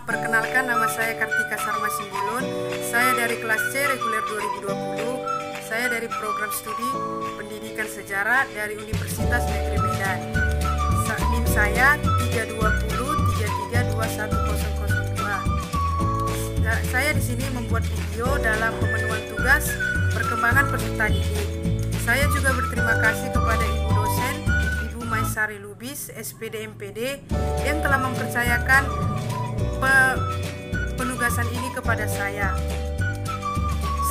Perkenalkan, nama saya Kartika Sarma Simbulun. Saya dari kelas C reguler 2020. Saya dari program studi Pendidikan Sejarah dari Universitas Negeri Medan. NIM saya 32033210002. Saya di sini membuat video dalam pemenuhan tugas perkembangan peserta didik. Saya juga berterima kasih kepada Ibu dosen, Ibu Maisari Lubis, SPD MPD, yang telah mempercayakan penugasan ini kepada saya.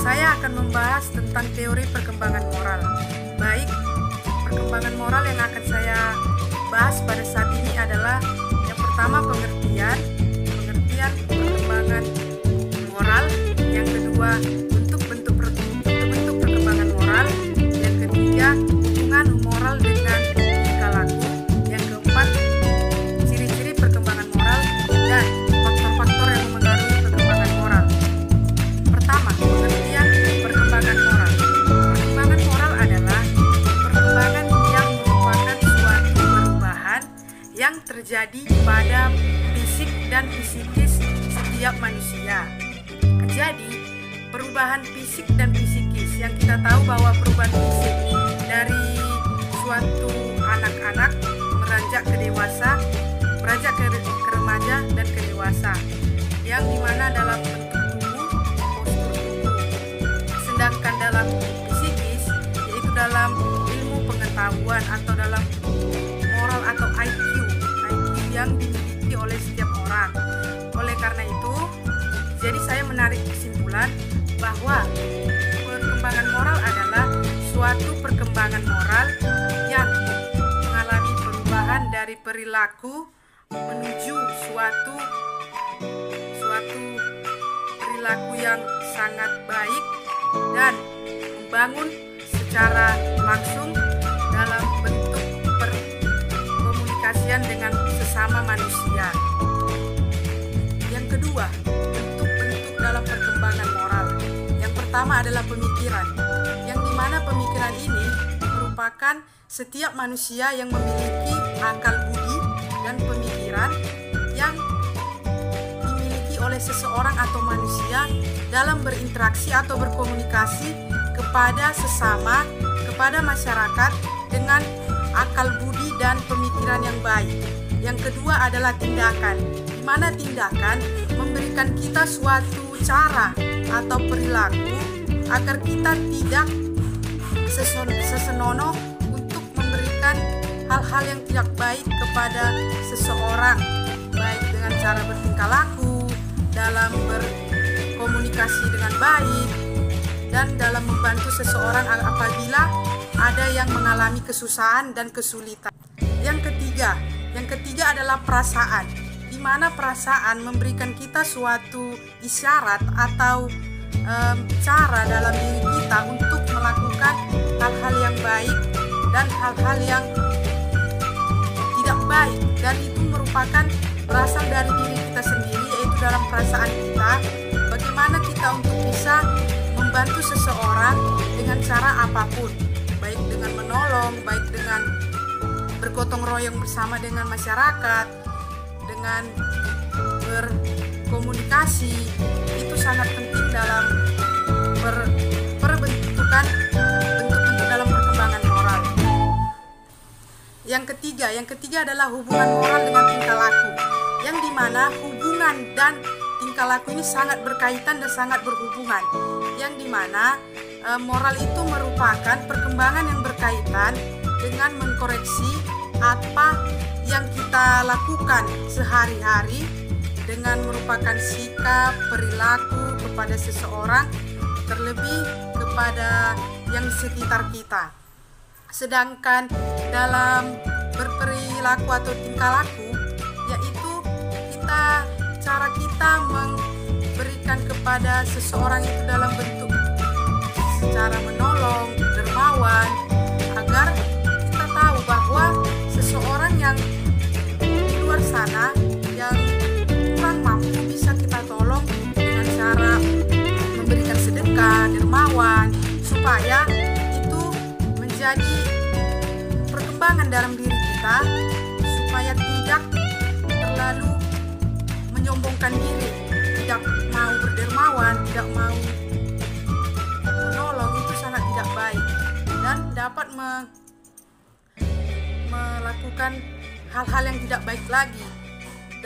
Saya akan membahas tentang teori perkembangan moral. Baik, perkembangan moral yang akan saya bahas pada saat ini adalah yang pertama pengertian perkembangan moral, yang kedua bentuk-bentuk perkembangan moral, yang ketiga hubungan moral dengan tingkah laku, yang keempat ciri-ciri perkembangan moral dan faktor-faktor yang memengaruhi perkembangan moral. Pertama, pengertian perkembangan moral. Perkembangan moral adalah perkembangan yang merupakan suatu perubahan yang terjadi pada fisik dan psikis setiap manusia. Jadi, perubahan fisik dan psikis yang kita tahu bahwa perubahan fisik dari suatu anak-anak beranjak ke dewasa, beranjak ke remaja dan ke dewasa, yang dimana dalam bentuk tubuh, postur tubuh. Sedangkan dalam psikis, yaitu dalam ilmu pengetahuan atau dalam moral atau IQ yang dimiliki oleh setiap orang. Oleh karena itu, jadi saya menarik kesimpulan bahwa perkembangan moral adalah suatu perkembangan moral yang mengalami perubahan dari perilaku menuju suatu perilaku yang sangat baik dan membangun secara langsung dalam bentuk perkomunikasian dengan sesama manusia. Yang kedua, bentuk-bentuk dalam perkembangan moral. Yang pertama adalah pemikiran, yang dimana pemikiran ini merupakan setiap manusia yang memiliki akal budi dan pemikiran yang dimiliki oleh seseorang atau manusia dalam berinteraksi atau berkomunikasi kepada sesama, kepada masyarakat dengan akal budi dan pemikiran yang baik. Yang kedua adalah tindakan, di mana tindakan memberikan kita suatu cara atau perilaku agar kita tidak sesenonoh untuk memberikan hal-hal yang tidak baik kepada seseorang, baik dengan cara bertingkah laku, dalam berkomunikasi dengan baik, dan dalam membantu seseorang apabila ada yang mengalami kesusahan dan kesulitan. Yang ketiga adalah perasaan, di mana perasaan memberikan kita suatu isyarat atau cara dalam diri kita untuk melakukan hal-hal yang baik dan hal-hal yang tidak baik, dan itu merupakan berasal dari diri kita sendiri, yaitu dalam perasaan kita bagaimana kita untuk bisa membantu seseorang dengan cara apapun, baik dengan menolong, baik dengan bergotong royong bersama dengan masyarakat, dengan berkomunikasi. Itu sangat penting dalam bentuk-bentuk dalam perkembangan moral. Yang ketiga adalah hubungan moral dengan tingkah laku, yang dimana hubungan dan tingkah laku ini sangat berkaitan dan sangat berhubungan, yang dimana moral itu merupakan perkembangan yang berkaitan dengan mengkoreksi apa yang kita lakukan sehari-hari dengan merupakan sikap, perilaku kepada seseorang, terlebih kepada yang sekitar kita. Sedangkan dalam berperilaku atau tingkah laku, yaitu cara kita memberikan kepada seseorang itu dalam bentuk secara menolong, dermawan, agar kita tahu bahwa seseorang yang di luar sana yang kurang mampu bisa kita tolong dengan cara memberikan sedekah, dermawan, supaya itu menjadi perkembangan dalam diri kita, supaya tidak terlalu menyombongkan diri, tidak mau berdermawan, tidak mau menolong, itu sangat tidak baik dan dapat melakukan hal-hal yang tidak baik lagi,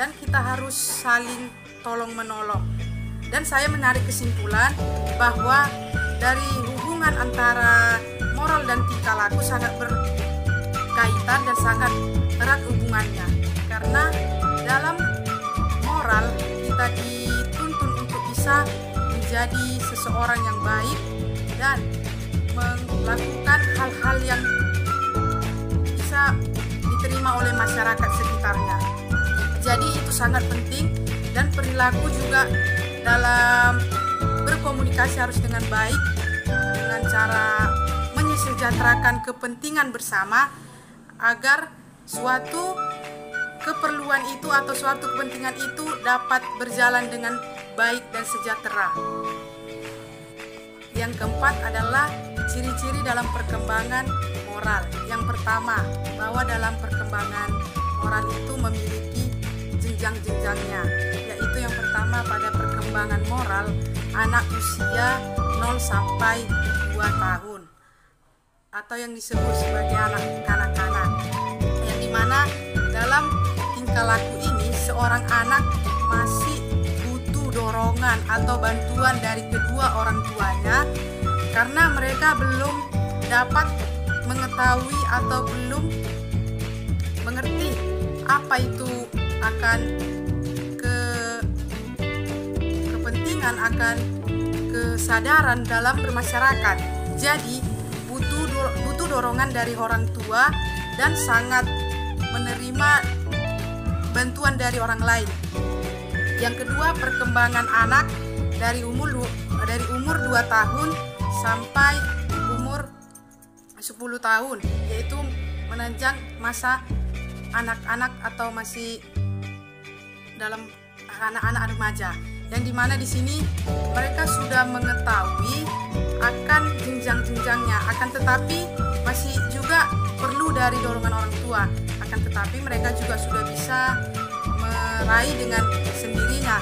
dan kita harus saling tolong menolong. Dan saya menarik kesimpulan bahwa dari hubungan antara moral dan tingkah laku sangat berkaitan dan sangat erat hubungannya, karena dalam moral kita dituntun untuk bisa menjadi seseorang yang baik dan melakukan hal-hal yang bisa diterima oleh masyarakat sekitarnya. Jadi itu sangat penting, dan perilaku juga dalam berkomunikasi harus dengan baik, dengan cara menyejahterakan kepentingan bersama agar suatu keperluan itu atau suatu kepentingan itu dapat berjalan dengan baik dan sejahtera. Yang keempat adalah ciri-ciri dalam perkembangan moral. Yang pertama, bahwa dalam perkembangan moral itu memiliki jenjang-jenjangnya, yaitu yang pertama pada perkembangan moral anak usia 0 sampai 2 tahun atau yang disebut sebagai anak kanak-kanak, yang dimana dalam tingkah laku ini seorang anak masih butuh dorongan atau bantuan dari kedua orang tuanya, karena mereka belum dapat mengetahui atau belum mengerti apa itu akan kepentingan, akan kesadaran dalam bermasyarakat. Jadi butuh dorongan dari orang tua dan sangat menerima bantuan dari orang lain. Yang kedua, perkembangan anak dari umur 2 tahun sampai umur 10 tahun, yaitu menanjak masa anak-anak atau masih dalam anak-anak remaja, yang dimana di sini mereka sudah mengetahui akan jenjang-jenjangnya, akan tetapi masih juga perlu dari dorongan orang tua, akan tetapi mereka juga sudah bisa meraih dengan sendirinya,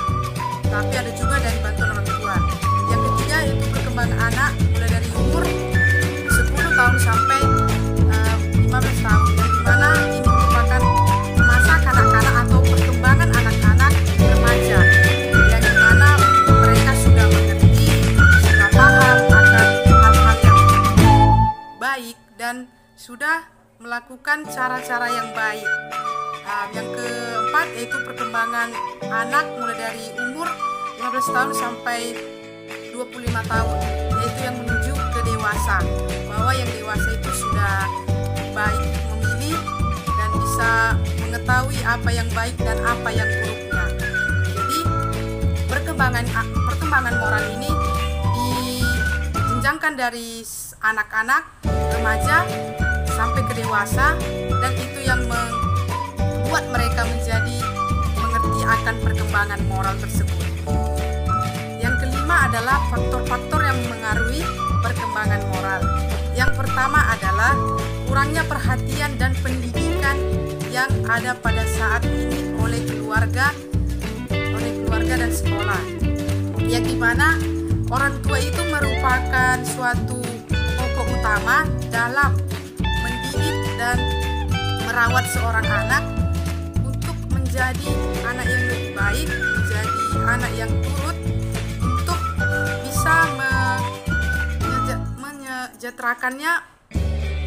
tapi ada juga dari bantuan orang tua. Yang ketiga yaitu perkembangan anak mulai dari umur 10 tahun sampai 15 tahun, yang dimana ini merupakan masa kanak-kanak atau perkembangan anak-anak remaja, yang dimana mereka sudah mengerti, sudah paham akan hal-hal yang baik dan sudah melakukan cara-cara yang baik. Yang keempat yaitu perkembangan anak mulai dari umur 15 tahun sampai 25 tahun, yaitu yang menuju ke dewasa, bahwa yang dewasa itu sudah baik memilih dan bisa mengetahui apa yang baik dan apa yang buruknya. Jadi perkembangan moral ini dijenjangkan dari anak-anak, remaja sampai ke dewasa, dan itu yang membuat mereka menjadi mengerti akan perkembangan moral tersebut. Yang kelima adalah faktor-faktor yang mengaruhi perkembangan moral. Yang pertama adalah kurangnya perhatian dan pendidikan yang ada pada saat ini oleh keluarga dan sekolah, yang dimana orang tua itu merupakan suatu pokok utama dalam mendidik dan merawat seorang anak untuk menjadi anak yang lebih baik, menjadi anak yang turut untuk bisa menyejahterakannya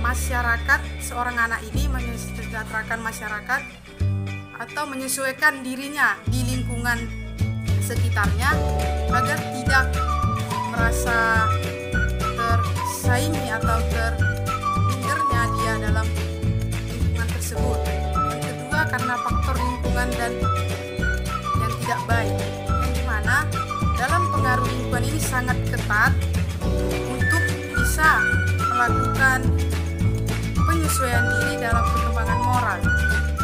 masyarakat. Seorang anak ini menyejahterakan masyarakat atau menyesuaikan dirinya di lingkungan sekitarnya agar tidak merasa tersaingi atau terhindarnya dia dalam lingkungan tersebut. Yang kedua, karena faktor lingkungan dan yang tidak baik, yang dimana dalam pengaruh lingkungan ini sangat ketat untuk bisa melakukan penyesuaian diri dalam perkembangan moral,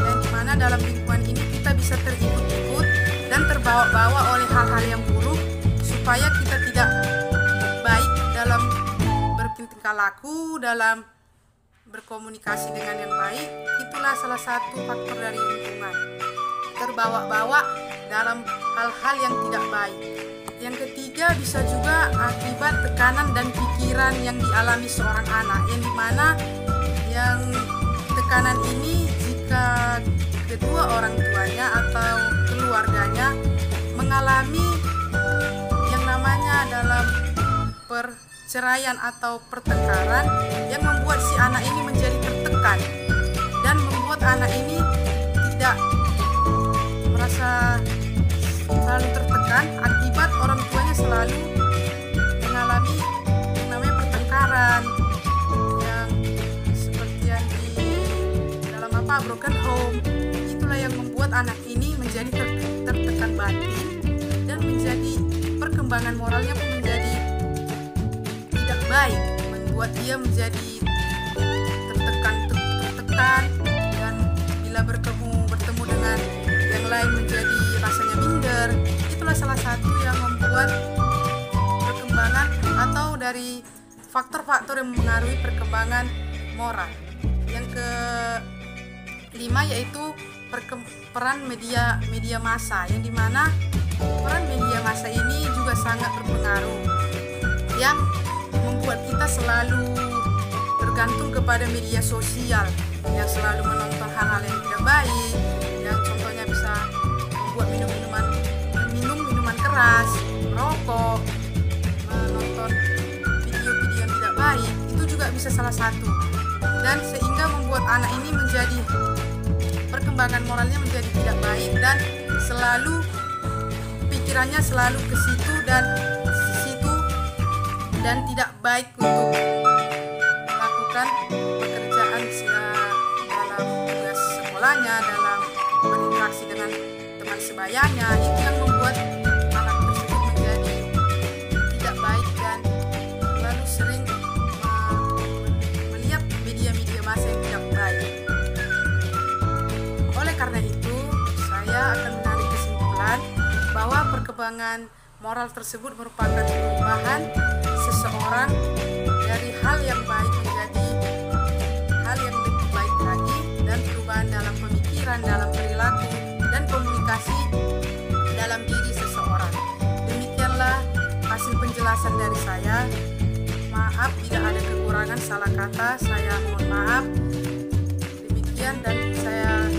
yang dimana dalam lingkungan ini kita bisa terikut-ikut dan terbawa-bawa oleh hal-hal yang buruk, supaya kita tidak baik dalam bertingkah laku, dalam berkomunikasi dengan yang baik. Itulah salah satu faktor dari lingkungan. terbawa-bawa dalam hal-hal yang tidak baik. Yang ketiga, bisa juga akibat tekanan dan pikiran yang dialami seorang anak, yang dimana yang tekanan ini jika kedua orang tuanya atau keluarganya mengalami yang namanya dalam perceraian atau pertengkaran, yang membuat si anak ini menjadi tertekan dan membuat anak ini tidak merasa selalu tertekan akibat orang tuanya selalu mengalami yang namanya pertengkaran yang seperti yang di dalam broken home. Itulah yang membuat anak ini menjadi tertekan batin dan menjadi perkembangan moralnya pun menjadi tidak baik, membuat dia menjadi tertekan dan bila bertemu dengan yang lain menjadi rasanya minder. Itulah salah satu yang membuat perkembangan atau dari faktor-faktor yang mempengaruhi perkembangan moral. Yang kelima yaitu peran media massa, yang dimana peran media massa ini juga sangat berpengaruh, yang membuat kita selalu bergantung kepada media sosial, yang selalu menonton hal-hal yang tidak baik, yang contohnya bisa membuat minum minuman keras, merokok, menonton video-video yang tidak baik. Itu juga bisa salah satu, dan sehingga membuat anak ini menjadi perkembangan moralnya menjadi tidak baik dan selalu pikirannya selalu ke situ dan tidak baik untuk melakukan pekerjaan dalam tugas sekolahnya, dalam berinteraksi dengan teman sebayanya. Itu yang membuat anak tersebut menjadi tidak baik dan selalu sering melihat media-media massa yang tidak baik. Oleh karena itu, saya akan menarik kesimpulan bahwa perkembangan moral tersebut merupakan perubahan seseorang dari hal yang baik menjadi hal yang lebih baik lagi, dan perubahan dalam pemikiran, dalam perilaku, dan komunikasi dalam diri seseorang. Demikianlah hasil penjelasan dari saya. Maaf bila ada kekurangan salah kata, saya mohon maaf. Demikian, dan saya